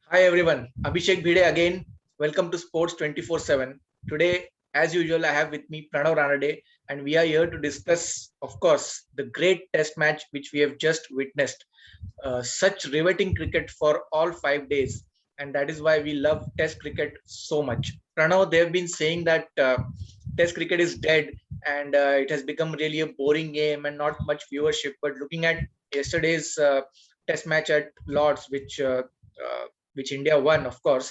Hi everyone, Abhishek Bhide again. Welcome to Sports 24/7. Today, as usual, I have with me Pranav Ranade, and we are here to discuss, of course, the great test match which we have just witnessed. Such riveting cricket for all 5 days, and that is why we love Test cricket so much. Pranav, they've been saying that Test cricket is dead and it has become really a boring game and not much viewership. But looking at yesterday's Test match at Lords, which India won, of course.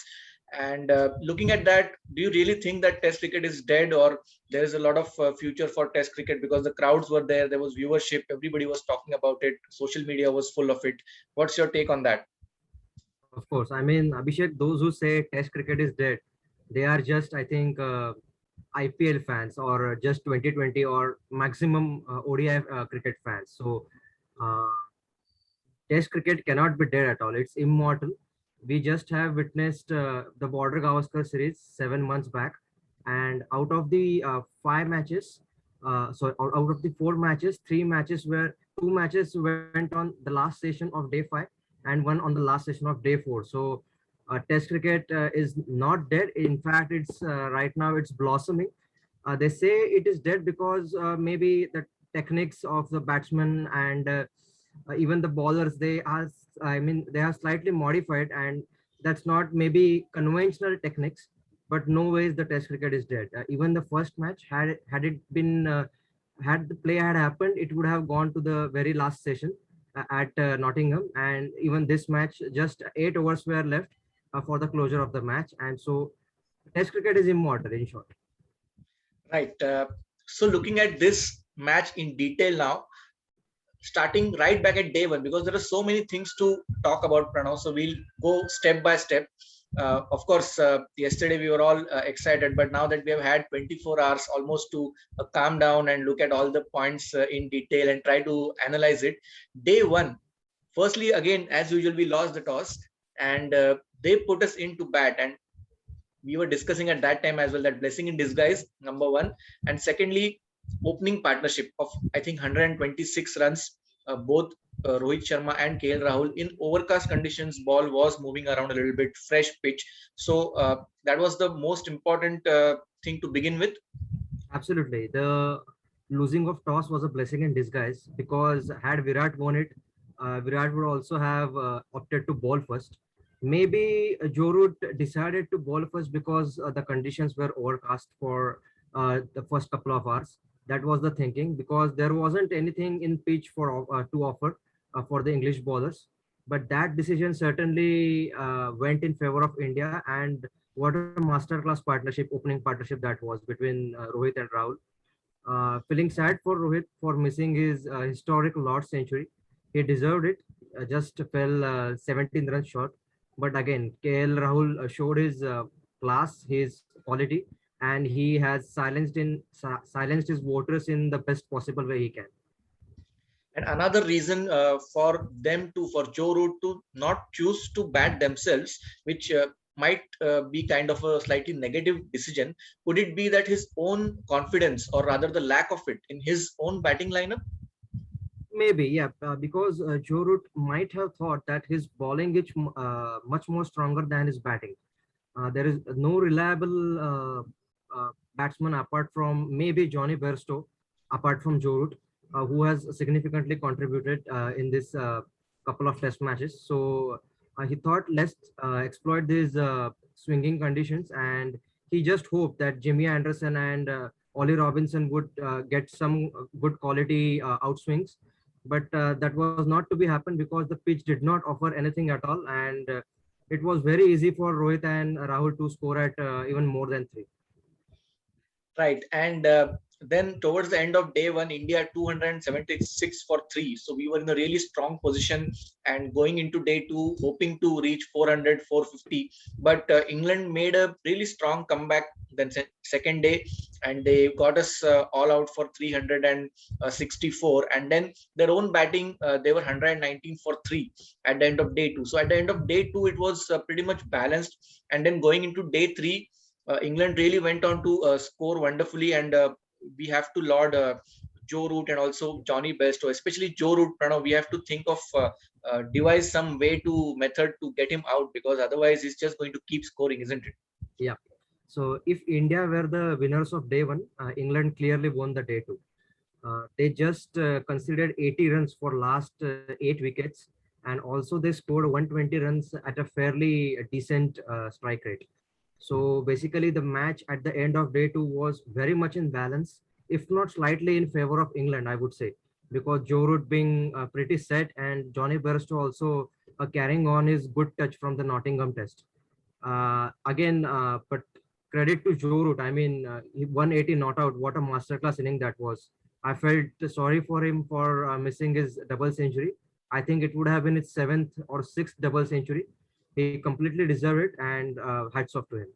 And looking at that, do you really think that Test cricket is dead, or there is a lot of future for Test cricket because the crowds were there, there was viewership, everybody was talking about it, social media was full of it. What's your take on that? Of course. I mean, Abhishek, those who say Test cricket is dead, they are just, I think, IPL fans or just 2020 or maximum ODI cricket fans. So, uh, Test cricket cannot be dead at all. It's immortal. We just have witnessed the Border Gavaskar series 7 months back, and out of the five matches, out of the four matches, two matches went on the last session of day five, and one on the last session of day four. So, Test cricket is not dead. In fact, it's right now it's blossoming. They say it is dead because maybe the techniques of the batsman and even the bowlers they are slightly modified, and that's not maybe conventional techniques, but no ways the test cricket is dead. Even the first match, had it been had the play had happened, it would have gone to the very last session at Nottingham, and even this match, just 8 overs were left for the closure of the match, and so test cricket is immortal, in short. Right. So looking at this match in detail now, starting right back at day one, because there are so many things to talk about, Pranav. So we'll go step by step. Of course, yesterday we were all excited, but now that we have had 24 hours almost to calm down and look at all the points in detail and try to analyze it. Day one, firstly, again, as usual, we lost the toss and they put us into bat. And we were discussing at that time as well that blessing in disguise, number one. And secondly, opening partnership of, I think, 126 runs, both Rohit Sharma and KL Rahul in overcast conditions. Ball was moving around a little bit, fresh pitch. So that was the most important thing to begin with. Absolutely. The losing of toss was a blessing in disguise, because had Virat won it, Virat would also have opted to bowl first. Maybe Joe Root decided to bowl first because the conditions were overcast for the first couple of hours. That was the thinking, because there wasn't anything in pitch for to offer for the English bowlers. But that decision certainly went in favor of India, and what a masterclass partnership, opening partnership that was between Rohit and Rahul. Feeling sad for Rohit for missing his historic Lord's century. He deserved it. Just fell 17 runs short. But again, KL Rahul showed his class, his quality, and he has silenced his voters in the best possible way he can. And another reason for Joe Root to not choose to bat themselves, which might be kind of a slightly negative decision, could it be that his own confidence, or rather the lack of it, in his own batting lineup? Maybe, yeah, because Joe Root might have thought that his bowling is much more stronger than his batting. There is no reliable batsman apart from maybe Johnny Bairstow, apart from Joe Root, who has significantly contributed in this couple of test matches. So he thought, let's exploit these swinging conditions, and he just hoped that Jimmy Anderson and Ollie Robinson would get some good quality outswings. But that was not to be happen, because the pitch did not offer anything at all, and it was very easy for Rohit and Rahul to score at even more than three. Right. And then towards the end of day one, India 276 for three. So we were in a really strong position and going into day two, hoping to reach 400, 450. But England made a really strong comeback then second day, and they got us all out for 364. And then their own batting, they were 119 for three at the end of day two. So at the end of day two, it was pretty much balanced. And then going into day three, England really went on to score wonderfully, and we have to laud Joe Root and also Johnny Bairstow, especially Joe Root, Pranav, we have to think of devise some way to method to get him out, because otherwise he's just going to keep scoring, isn't it? Yeah. So if India were the winners of day one, England clearly won the day two. They just conceded 80 runs for last 8 wickets, and also they scored 120 runs at a fairly decent strike rate. So basically, the match at the end of day two was very much in balance, if not slightly in favor of England, I would say, because Joe Root being pretty set and Johnny Bairstow also carrying on his good touch from the Nottingham Test. But credit to Joe Root. I mean, 180 not out. What a masterclass inning that was. I felt sorry for him for missing his double century. I think it would have been his seventh or sixth double century. He completely deserved it, and hats off to him.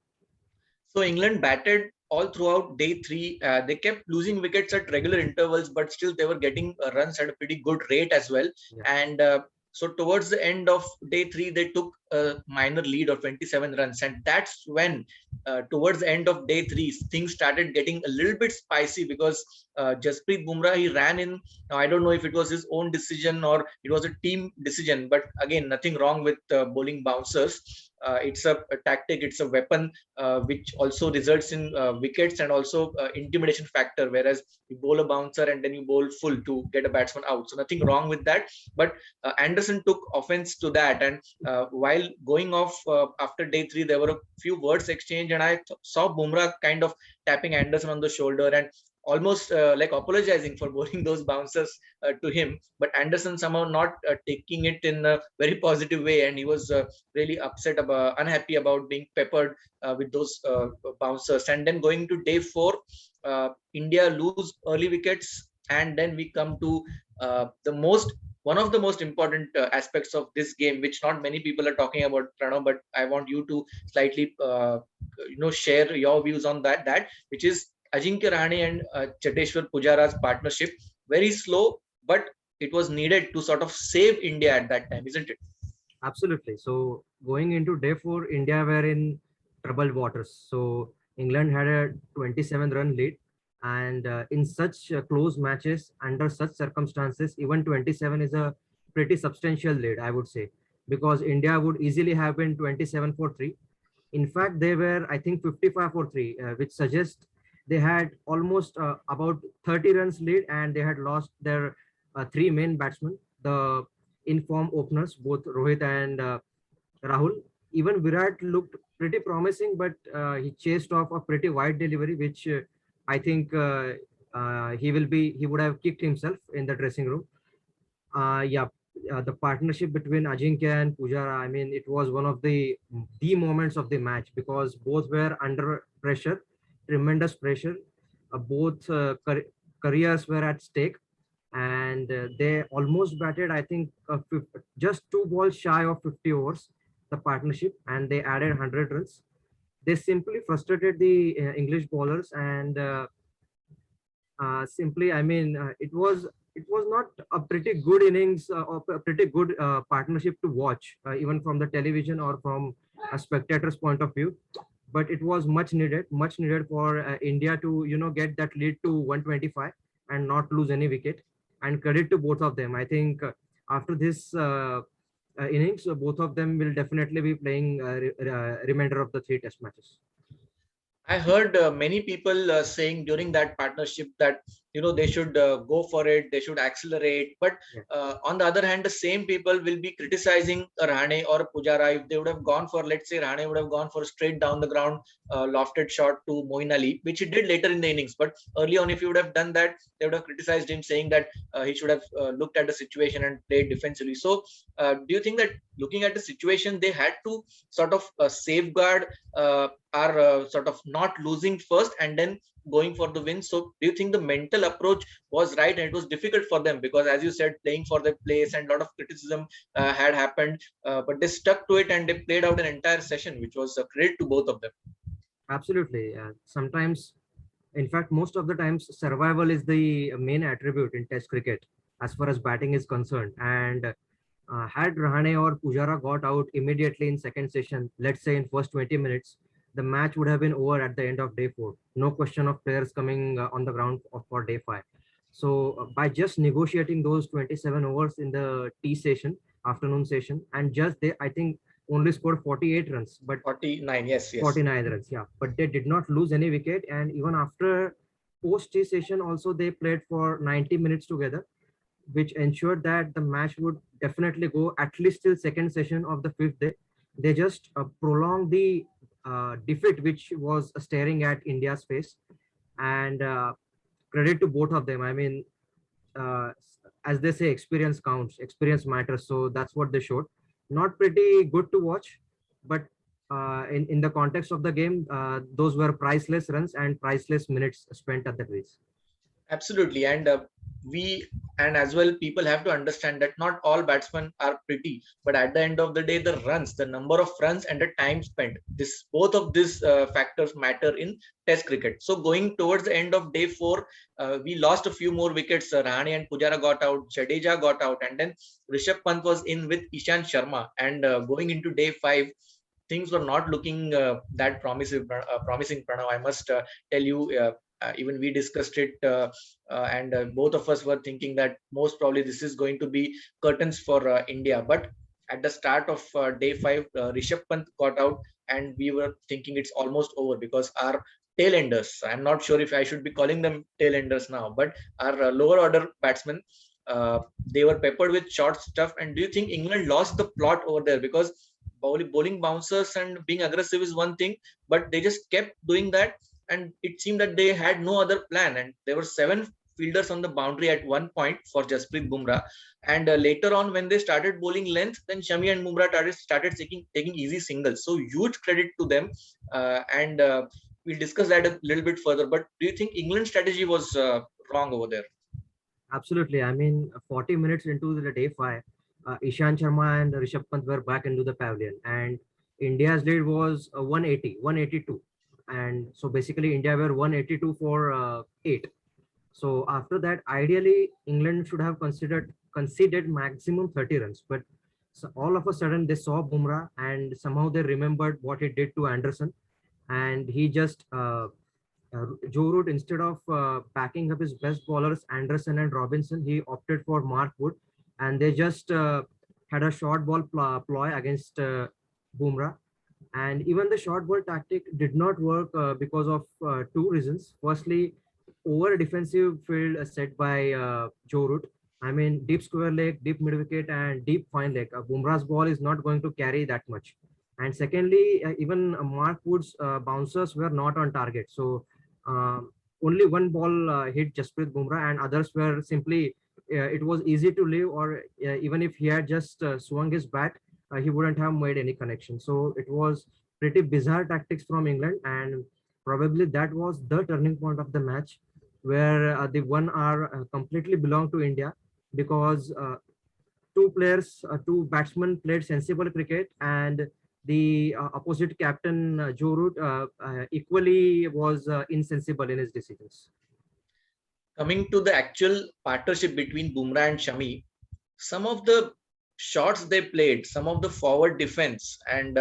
So England batted all throughout day three. They kept losing wickets at regular intervals, but still they were getting runs at a pretty good rate as well. Yeah. And so towards the end of day three, they took a minor lead of 27 runs, and that's when towards the end of day three, things started getting a little bit spicy, because Jasprit Bumrah, he ran in. Now I don't know if it was his own decision or it was a team decision, but again, nothing wrong with bowling bouncers. It's a tactic, it's a weapon which also results in wickets and also intimidation factor. Whereas you bowl a bouncer and then you bowl full to get a batsman out, so nothing wrong with that. But Anderson took offense to that, and while going off after day three, there were a few words exchanged, and I saw Bumrah kind of tapping Anderson on the shoulder and almost like apologizing for bowling those bouncers to him. But Anderson somehow not taking it in a very positive way, and he was really unhappy about being peppered with those bouncers. And then going to day four, India lose early wickets, and then we come to the most one of the most important aspects of this game, which not many people are talking about, Pranav, but I want you to slightly share your views on that, which is Ajinkya Rahane and Cheteshwar Pujara's partnership. Very slow, but it was needed to sort of save India at that time, isn't it? Absolutely. So going into day four, India were in troubled waters. So England had a 27-run lead, and in such close matches, under such circumstances, even 27 is a pretty substantial lead, I would say, because India would easily have been 27 for three. In fact, they were, I think, 55 for three, which suggests they had almost about 30 runs lead, and they had lost their three main batsmen, the in-form openers, both Rohit and Rahul. Even Virat looked pretty promising, but he chased off a pretty wide delivery, which I think he would have kicked himself in the dressing room. Yeah, the partnership between Ajinkya and Pujara, I mean, it was one of the moments of the match, because both were under pressure, tremendous pressure. Both careers were at stake, and they almost batted, I think, just two balls shy of 50 overs, the partnership, and they added 100 runs. They simply frustrated the English bowlers, and simply, I mean, it was not a pretty good innings or a pretty good partnership to watch, even from the television or from a spectator's point of view. But it was much needed for India to get that lead to 125 and not lose any wicket. And credit to both of them. I think after this innings, both of them will definitely be playing remainder of the three test matches. I heard many people saying during that partnership that they should go for it, they should accelerate. But Yeah. on the other hand, the same people will be criticizing a Rahane or a Pujara if they would have gone for, let's say, Rahane would have gone for a straight down the ground lofted shot to Moeen Ali, which he did later in the innings. But early on, if he would have done that, they would have criticized him, saying that he should have looked at the situation and played defensively. So, do you think that looking at the situation, they had to sort of safeguard? Are sort of not losing first and then going for the win. So do you think the mental approach was right, and it was difficult for them because, as you said, playing for their place and a lot of criticism had happened, but they stuck to it and they played out an entire session, which was a credit to both of them. Absolutely. Sometimes, in fact, most of the times, survival is the main attribute in Test cricket as far as batting is concerned. And had Rahane or Pujara got out immediately in second session, let's say in first 20 minutes, the match would have been over at the end of day four. No question of players coming on the ground for day five. So by just negotiating those 27 overs in the tea session, afternoon session, and just they, I think, only scored 48 runs, but 49. Yes, yes. 49 runs, yeah. But they did not lose any wicket, and even after post tea session, also they played for 90 minutes together, which ensured that the match would definitely go at least till second session of the fifth day. They just prolonged the defeat which was staring at India's face, and credit to both of them. I mean, uh, as they say, experience counts, experience matters. So that's what they showed. Not pretty good to watch, but in the context of the game, those were priceless runs and priceless minutes spent at the crease. Absolutely, and we and as well people have to understand that not all batsmen are pretty, but at the end of the day, the runs, the number of runs, and the time spent, this both of these factors matter in Test cricket. So going towards the end of day four, we lost a few more wickets. Rahane and Pujara got out, Jadeja got out, and then Rishabh Pant was in with Ishan Sharma. And going into day five, things were not looking that promising. Promising, Pranav. I must tell you. Even we discussed it, and both of us were thinking that most probably this is going to be curtains for India. But at the start of day five, Rishabh Pant got out, and we were thinking it's almost over because our tail enders, I'm not sure if I should be calling them tail enders now, but our lower order batsmen, they were peppered with short stuff. And do you think England lost the plot over there? Because bowling bouncers and being aggressive is one thing, but they just kept doing that, and it seemed that they had no other plan. And there were seven fielders on the boundary at one point for Jasprit Bumrah, and later on when they started bowling length, then Shami and Bumrah started taking easy singles. So huge credit to them, and we'll discuss that a little bit further. But do you think England's strategy was wrong over there? Absolutely. I mean, 40 minutes into the day five, Ishan Sharma and Rishabh Pant were back into the pavilion, and India's lead was 180, 182. And so basically, India were 182 for 8. So after that, ideally, England should have conceded maximum 30 runs. But so all of a sudden, they saw Bumrah, and somehow they remembered what he did to Anderson, and he just Joe Root, instead of backing up his best bowlers, Anderson and Robinson, he opted for Mark Wood, and they just had a short ball ploy against Bumrah. And even the short ball tactic did not work because of two reasons. Firstly, over defensive field set by Joe Root. I mean, deep square leg, deep mid wicket, and deep fine leg. Bumrah's ball is not going to carry that much. And secondly, even Mark Wood's bouncers were not on target. So only one ball hit Jasprit Bumrah, and others were simply, it was easy to leave, or even if he had just swung his bat, he wouldn't have made any connection. So it was pretty bizarre tactics from England, and probably that was the turning point of the match, where the 1 hour completely belonged to India, because two batsmen played sensible cricket, and the opposite captain, Joe Root, equally was insensible in his decisions. Coming to the actual partnership between Bumrah and Shami, some of the shots they played, some of the forward defense, and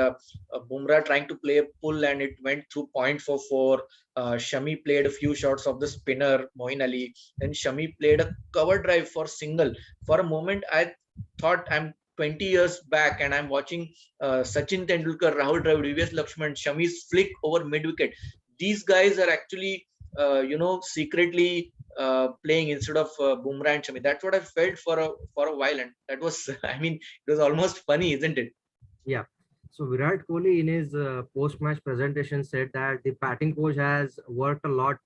Bumrah trying to play a pull and it went through point for four. Shami played a few shots of the spinner Moeen Ali. Then Shami played a cover drive for single. For a moment, I thought I'm 20 years back and I'm watching Sachin Tendulkar, Rahul Dravid, VVS Lakshman, Shami's flick over mid wicket. These guys are actually, secretly playing instead of Bumrah and Shami. That's what I felt for a while, and that was, I mean, it was almost funny, isn't it? Yeah. So Virat Kohli in his post-match presentation said that the batting coach has worked a lot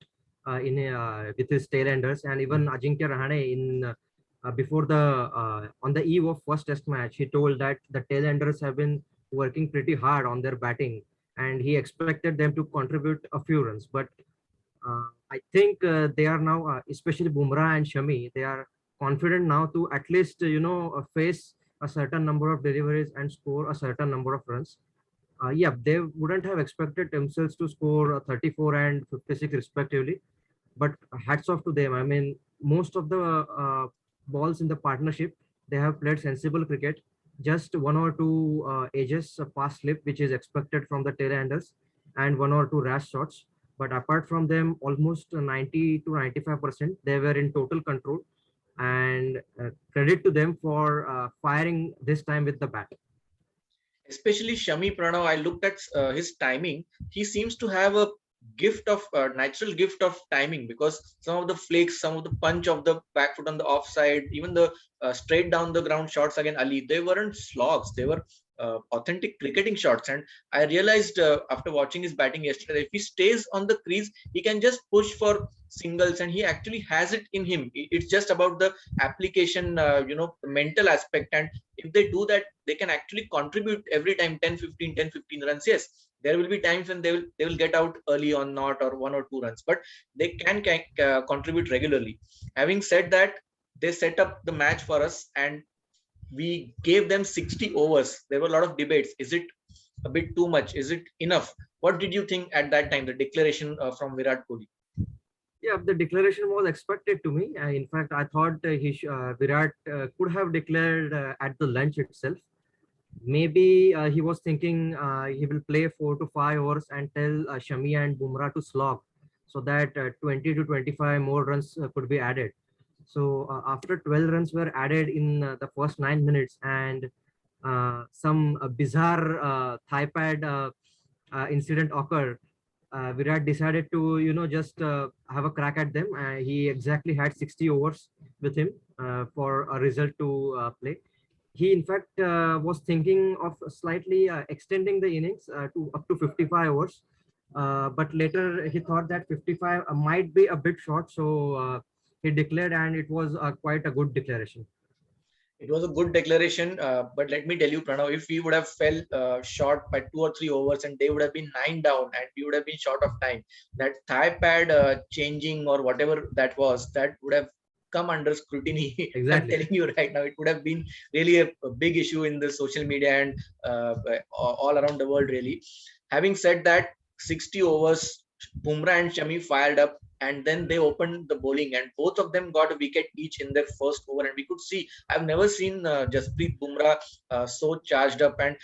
in with his tailenders, and even Ajinkya Rahane in before the on the eve of first Test match, he told that the tailenders have been working pretty hard on their batting, and he expected them to contribute a few runs. But I think they are now, especially Bumrah and Shami, they are confident now to at least face a certain number of deliveries and score a certain number of runs. Yeah, they wouldn't have expected themselves to score 34 and 56 respectively, but hats off to them. I mean, most of the balls in the partnership, they have played sensible cricket. Just one or two edges past slip, which is expected from the tailenders, and one or two rash shots. But apart from them, almost 90 to 95%, they were in total control. And credit to them for firing this time with the bat. Especially Shami Pranav, I looked at his timing. He seems to have a gift of natural gift of timing, because some of the flicks, some of the punch of the back foot on the offside, even the straight down the ground shots again Ali, they weren't slogs. They were authentic cricketing shots. And I realized after watching his batting yesterday, if he stays on the crease, he can just push for singles, and he actually has it in him. It's just about the application, the mental aspect. And if they do that, they can actually contribute every time 10 15 runs. Yes, there will be times when they will get out early on, not or 1 or 2 runs, but they can contribute regularly. Having said that, they set up the match for us, and we gave them 60 overs. There were a lot of debates. Is it a bit too much? Is it enough? What did you think at that time, the declaration from Virat Kohli? Yeah, the declaration was expected to me. In fact, I thought Virat could have declared at the lunch itself. Maybe he was thinking he will play 4 to 5 hours and tell Shami and Bumrah to slog, so that 20 to 25 more runs could be added. So after 12 runs were added in the first 9 minutes, and some bizarre thigh pad incident occurred, Virat decided to, just have a crack at them. He exactly had 60 overs with him for a result to play. He, in fact, was thinking of slightly extending the innings to up to 55 overs. But later he thought that 55 might be a bit short. So he declared, and it was quite a good declaration. It was a good declaration, but let me tell you, Pranav, if we would have fell short by 2 or 3 overs and they would have been 9 down and we would have been short of time, that thigh pad changing or whatever that was, that would have come under scrutiny. I'm Exactly. telling you right now, it would have been really a big issue in the social media and all around the world, really. Having said that, 60 overs, Bumrah and Shami fired up, and then they opened the bowling, and both of them got a wicket each in their first over. And we could see, I've never seen Jasprit Bumrah so charged up, and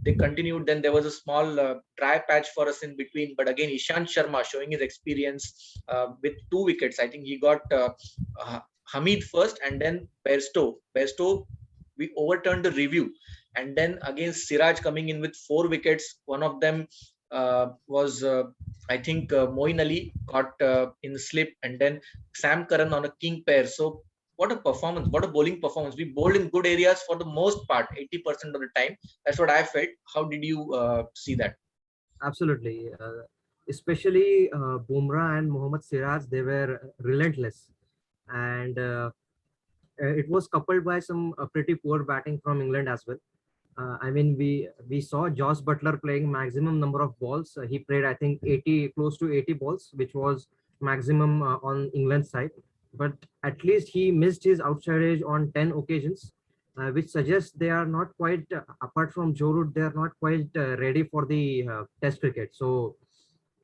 they continued. Then there was a small dry patch for us in between, but again, Ishant Sharma showing his experience with 2 wickets. I think he got Hamid first, and then Bairstow. Bairstow, we overturned the review, and then again Siraj coming in with 4 wickets. One of them was I think Moeen Ali caught in the slip, and then Sam Curran on a king pair. So what a performance! What a bowling performance! We bowled in good areas for the most part, 80% of the time. That's what I felt. How did you see that? Absolutely. Especially Bumrah and Mohammad Siraj, they were relentless. And it was coupled by some pretty poor batting from England as well. I mean, we saw Josh Butler playing maximum number of balls. He played, I think, 80, close to 80 balls, which was maximum on England's side. But at least he missed his outside edge on 10 occasions, which suggests they are not quite, apart from Joe Root, they are not quite ready for the Test cricket. So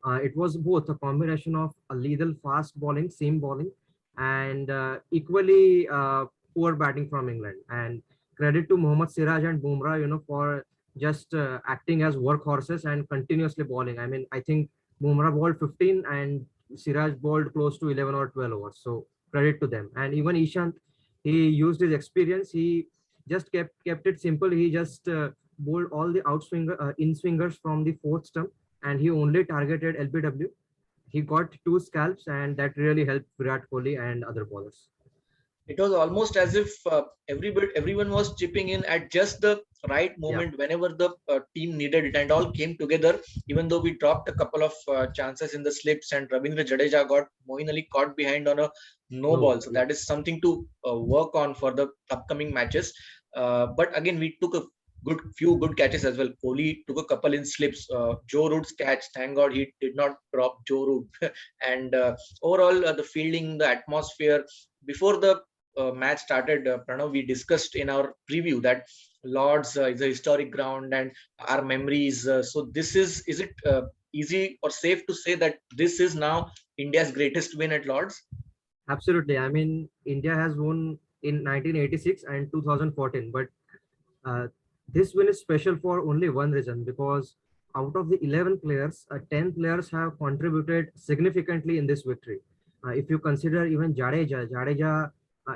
it was both a combination of a lethal fast bowling, seam bowling, and equally poor batting from England. And credit to Mohammad Siraj and Bumrah, for just acting as workhorses and continuously bowling. I mean, I think Bumrah bowled 15 and Siraj bowled close to 11 or 12 overs. So credit to them. And even Ishant, he used his experience. He just kept it simple. He just bowled all the in swingers from the fourth stump, and he only targeted LBW. He got 2 scalps, and that really helped Virat Kohli and other bowlers. It was almost as if everyone was chipping in at just the right Yeah, moment whenever the team needed it, and all came together. Even though we dropped a couple of chances in the slips, and Ravindra Jadeja got Moeen Ali caught behind on a no no ball, ball. so Yeah, that is something to work on for the upcoming matches. But again, we took a few good catches as well. Kohli took a couple in slips. Joe Root's catch, thank God he did not drop Joe Root. And overall, the fielding, the atmosphere before the match started, Pranav, we discussed in our preview that Lords is a historic ground and our memories. So this is it easy or safe to say that this is now India's greatest win at Lords? absolutely. I mean, India has won in 1986 and 2014, but uh, this win is special for only one reason, because out of the 11 players, 10 players have contributed significantly in this victory. If you consider even Jadeja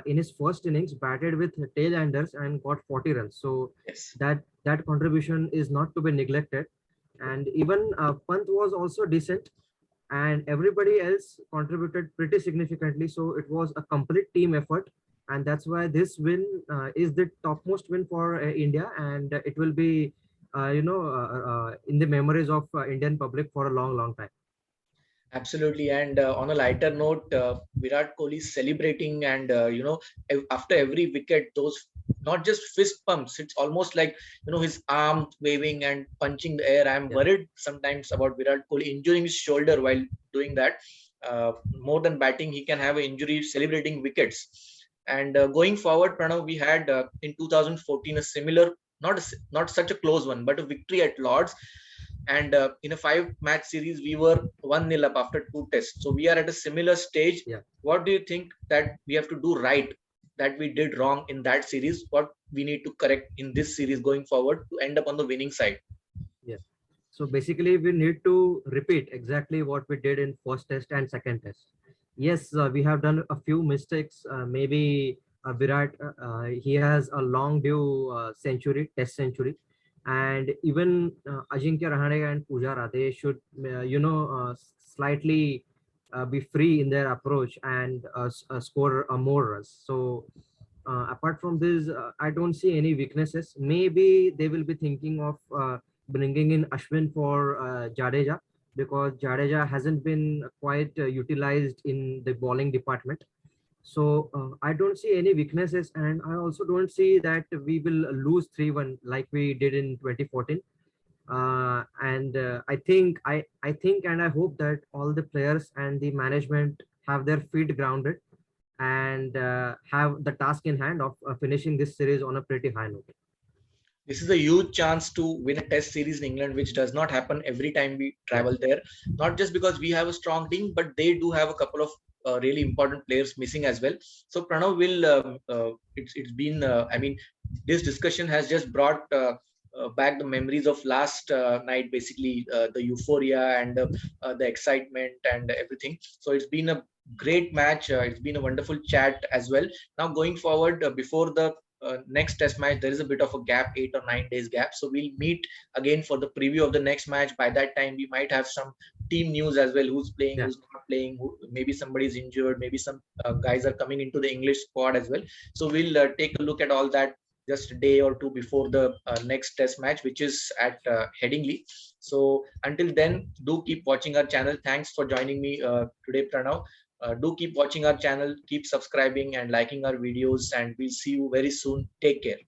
in his first innings batted with tail-enders and got 40 runs. So Yes. that contribution is not to be neglected. And even Pant was also decent, and everybody else contributed pretty significantly. So it was a complete team effort, and that's why this win is the topmost win for India, and it will be, in the memories of Indian public for a long, long time. Absolutely. And on a lighter note, Virat Kohli is celebrating, and after every wicket, those not just fist pumps. It's almost like his arm waving and punching the air. I'm Yeah, worried sometimes about Virat Kohli injuring his shoulder while doing that. More than batting, he can have an injury celebrating wickets. And going forward, Pranav, we had in 2014 a similar, not such a close one, but a victory at Lords. And in a 5 match series, we were 1-0 up after 2 tests. So we are at a similar stage. yeah. What do you think that we have to do right, that we did wrong in that series? What we need to correct in this series going forward to end up on the winning side? Yeah. So basically, we need to repeat exactly what we did in first test and second test. Yes, we have done a few mistakes. Maybe Virat, he has a long due century, test century, and even Ajinkya Rahane and Pujara, they should, slightly be free in their approach and score more runs. So apart from this, I don't see any weaknesses. Maybe they will be thinking of bringing in Ashwin for Jadeja, because Jadeja hasn't been quite utilized in the bowling department. So I don't see any weaknesses, and I also don't see that we will lose 3-1 like we did in 2014. And I think and I hope that all the players and the management have their feet grounded and have the task in hand of finishing this series on a pretty high note. This is a huge chance to win a test series in England, which does not happen every time we Yeah, travel there. Not just because we have a strong team, but they do have a couple of really important players missing as well. So Pranav will. It's been. I mean, this discussion has just brought back the memories of last night. Basically, the euphoria and the excitement and everything. So it's been a great match. It's been a wonderful chat as well. Now going forward, before the next test match, there is a bit of a gap, 8 or 9 days gap, so we'll meet again for the preview of the next match. By that time we might have some team news as well, who's playing, yeah, who's not playing, maybe somebody's injured, maybe some guys are coming into the English squad as well. So we'll take a look at all that just a day or two before the next test match, which is at Headingley. So until then, do keep watching our channel. Thanks for joining me today, Pranav. Do keep watching our channel, keep subscribing and liking our videos, and we'll see you very soon. Take care.